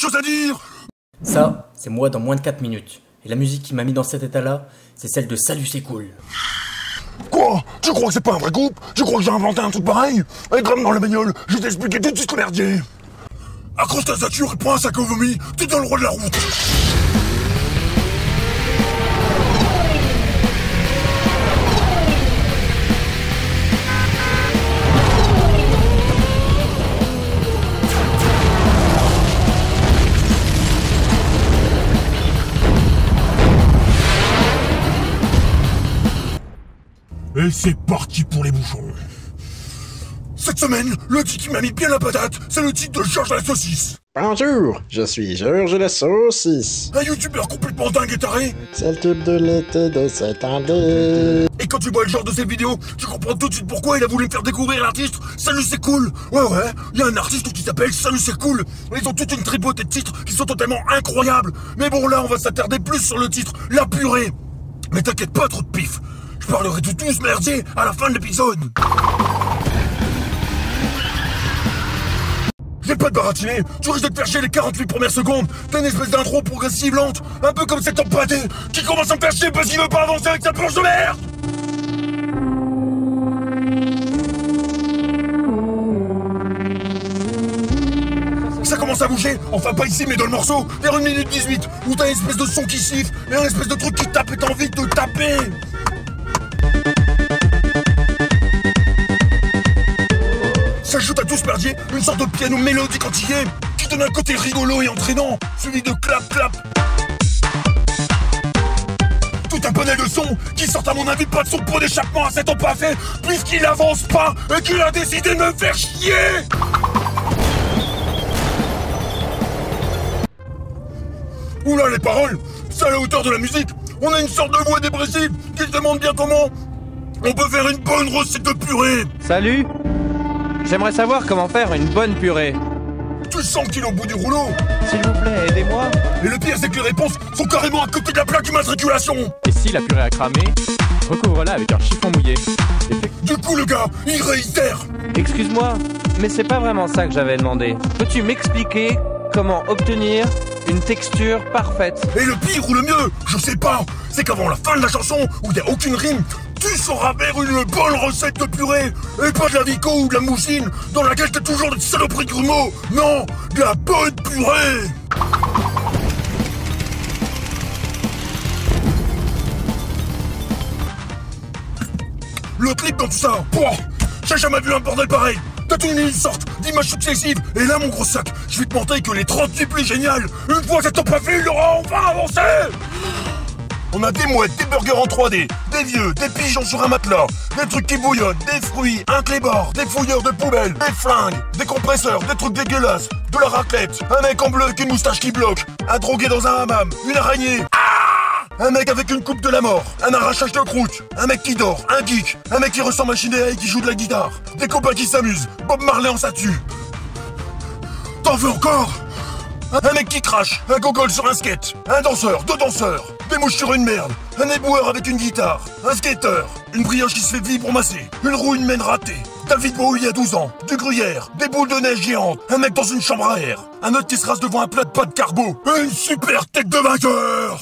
chose à dire. Ça, c'est moi dans moins de 4 minutes. Et la musique qui m'a mis dans cet état-là, c'est celle de Salut c'est cool. Quoi? Tu crois que c'est pas un vrai groupe? Tu crois que j'ai inventé un truc pareil? Allez, drame dans la bagnole, je vais t'expliquer tout de suite, merdier. Accroche ta ceinture et prends un sac à vomi, t'es dans le roi de la route. Et c'est parti pour les bouchons. Cette semaine, le titre qui m'a mis bien la patate, c'est le titre de Georges la saucisse. Bonjour, je suis Georges la saucisse. Un youtubeur complètement dingue et taré. C'est le tube de l'été de cette année. Et quand tu vois le genre de ses vidéos, tu comprends tout de suite pourquoi il a voulu me faire découvrir l'artiste Salut c'est cool. Ouais, il y a un artiste qui s'appelle Salut c'est cool. Ils ont toute une tripotée de titres qui sont totalement incroyables. Mais bon, là, on va s'attarder plus sur le titre, La Purée. Mais t'inquiète pas, trop de pif. Je parlerai de tout ce merdier à la fin de l'épisode. J'ai pas de baratiner, tu risques de te faire chier les 48 premières secondes. T'as une espèce d'intro progressive lente, un peu comme cet empâté qui commence à me faire chier parce qu'il veut pas avancer avec sa planche de merde. Ça commence à bouger, enfin pas ici mais dans le morceau, vers 1 minute 18, où t'as une espèce de son qui siffle et un espèce de truc qui tape et t'as envie de taper. S'ajoute à tout ce merdier une sorte de piano mélodique antillais qui donne un côté rigolo et entraînant, suivi de clap-clap. Tout un panel de sons qui sortent à mon avis pas de son pot d'échappement à cet empaffé puisqu'il avance pas et qu'il a décidé de me faire chier. Oula, les paroles, c'est à la hauteur de la musique. On a une sorte de voix dépressive qui se demande bien comment on peut faire une bonne recette de purée. Salut! J'aimerais savoir comment faire une bonne purée. Tu sens qu'il est au bout du rouleau. S'il vous plaît, aidez-moi. Et le pire, c'est que les réponses sont carrément à côté de la plaque d'immatriculation. Et si la purée a cramé, recouvre-la avec un chiffon mouillé. Du coup, le gars, il réitère. Excuse-moi, mais c'est pas vraiment ça que j'avais demandé. Peux-tu m'expliquer comment obtenir une texture parfaite? Et le pire ou le mieux, je sais pas, c'est qu'avant la fin de la chanson, où il n'y a aucune rime, tu sauras faire une bonne recette de purée, et pas de la vico ou de la moussine, dans laquelle t'as toujours des saloperies de grumeaux. Non, de la bonne purée. Le clip dans tout ça, pouah, j'ai jamais vu un bordel pareil. T'as une sorte d'image successive, et là mon gros sac, je vais te montrer que les 38 plus géniales, une fois cette empaffée, Laurent, on va avancer. On a des mouettes, des burgers en 3D, des vieux, des pigeons sur un matelas, des trucs qui bouillonnent, des fruits, un clébard, des fouilleurs de poubelles, des flingues, des compresseurs, des trucs dégueulasses, de la raclette, un mec en bleu avec une moustache qui bloque, un drogué dans un hammam, une araignée, un mec avec une coupe de la mort, un arrachage de croûte, un mec qui dort, un geek, un mec qui ressemble à Chinéa et qui joue de la guitare, des copains qui s'amusent, Bob Marley en statue. T'en veux encore? Un mec qui crache, un gogol sur un skate, un danseur, deux danseurs, des mouches sur une merde, un éboueur avec une guitare, un skater, une brioche qui se fait vibromasser, une roue, une mène ratée, David Bowie à 12 ans, du gruyère, des boules de neige géantes, un mec dans une chambre à air, un autre qui se rase devant un plat de pâtes carbo, et une super tête de vainqueur.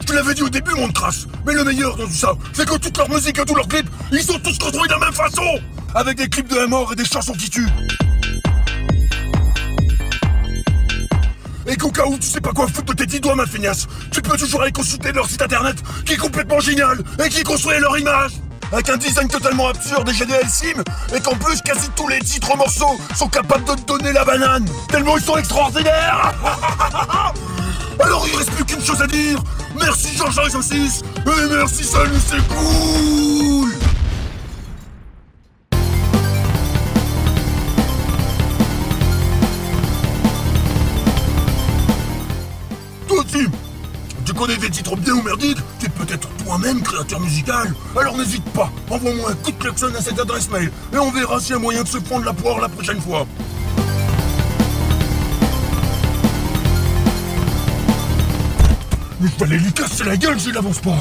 Je te l'avais dit au début, mon crasse, mais le meilleur dans tout ça, c'est que toute leur musique et tous leurs clips, ils sont tous construits de la même façon, avec des clips de la mort et des chansons qui tuent. Et qu'au cas où tu sais pas quoi foutre de tes 10 doigts, ma feignasse, tu peux toujours aller consulter leur site internet, qui est complètement génial, et qui construit leur image, avec un design totalement absurde et génialissime, et qu'en plus, quasi tous les titres morceaux sont capables de te donner la banane, tellement ils sont extraordinaires. Alors il reste plus qu'une chose à dire. Merci Georges la saucisse. Et merci Salut c'est cool. Toi aussi, tu connais des titres bien ou merdiques? Tu es peut-être toi-même créateur musical. Alors n'hésite pas, envoie-moi un coup de klaxon à cette adresse mail et on verra s'il y a moyen de se prendre la poire la prochaine fois. Mais je vais aller lui casser la gueule s'il avance pas.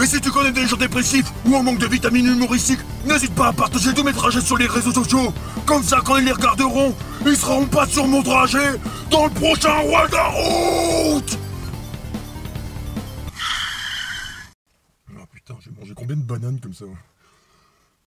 Et si tu connais des gens dépressifs ou en manque de vitamines humoristiques, n'hésite pas à partager tous mes trajets sur les réseaux sociaux. Comme ça, quand ils les regarderont, ils seront pas sur mon trajet dans le prochain Roi de la route. Oh putain, j'ai mangé combien de bananes comme ça?